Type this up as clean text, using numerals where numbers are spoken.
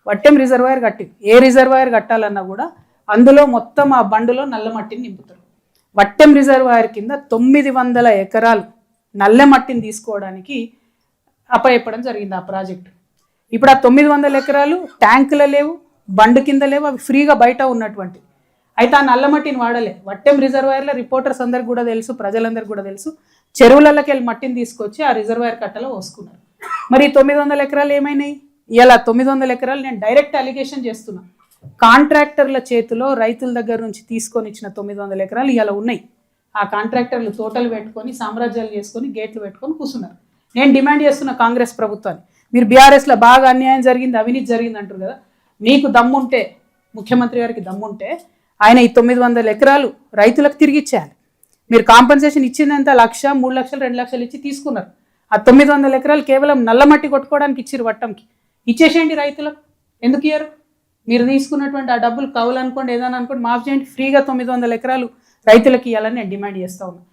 Vattem reservoir కట్టి ఏ reservoir కట్టాలన్నా కూడా అందులో మొత్తం ఆ బండులో నల్ల మట్టిని నింపుతారు. వట్టెం రిజర్వాయర్ కింద 900 ఎకరాలు నల్ల మట్టిని తీసుకోవడానికి అప్పచెప్పడం జరిగింది ఆ ప్రాజెక్టు. ఇప్పుడు ఆ 900 ఎకరాలు ట్యాంకులు లేవు, బండు కింద లేవు, అవి ఫ్రీగా బయట ఉన్నటువంటి. అయితే ఆ నల్ల మట్టిని వాడలే. వట్టెం రిజర్వాయర్లో రిపోర్టర్స్ అందరికి కూడా తెలుసు, ప్రజలందరికీ కూడా తెలుసు, చెరువులకి వెళ్ళి మట్టిని తీసుకొచ్చి ఆ రిజర్వాయర్ కట్టలో పోసుకున్నారు. మరి 900 ఎకరాలు ఏమైనాయి? ఇలా 900 ఎకరాలు నేను డైరెక్ట్ అలిగేషన్ చేస్తున్నా. కాంట్రాక్టర్ల చేతిలో రైతుల దగ్గర నుంచి తీసుకొని ఇచ్చిన 900 ఎకరాలు ఇలా ఉన్నాయి. ఆ కాంట్రాక్టర్లు తోటలు పెట్టుకొని సామ్రాజ్యాలు చేసుకొని గేట్లు పెట్టుకొని కూర్చున్నారు. నేను డిమాండ్ చేస్తున్న కాంగ్రెస్ ప్రభుత్వాన్ని, మీరు బీఆర్ఎస్లో బాగా అన్యాయం జరిగింది, అవినీతి జరిగింది అంటారు కదా, మీకు దమ్ముంటే, ముఖ్యమంత్రి గారికి దమ్ముంటే ఆయన ఈ 900 ఎకరాలు రైతులకు తిరిగి ఇచ్చేయాలి. మీరు కాంపెన్సేషన్ ఇచ్చిందంతా 1,00,000, 3 లక్షలు, 2 లక్షలు ఇచ్చి తీసుకున్నారు. ఆ 900 ఎకరాలు కేవలం నల్లమట్టి కొట్టుకోవడానికి ఇచ్చిరు వట్టంకి. ఇచ్చేసేయండి రైతులకు. ఎందుకు ఇయ్యరు? మీరు తీసుకున్నటువంటి ఆ డబ్బులు కవులు అనుకోండి, ఏదైనా అనుకోండి, మాఫ్ చేయండి. ఫ్రీగా 900 ఎకరాలు రైతులకు ఇవ్వాలని నేను డిమాండ్ చేస్తా ఉన్నా.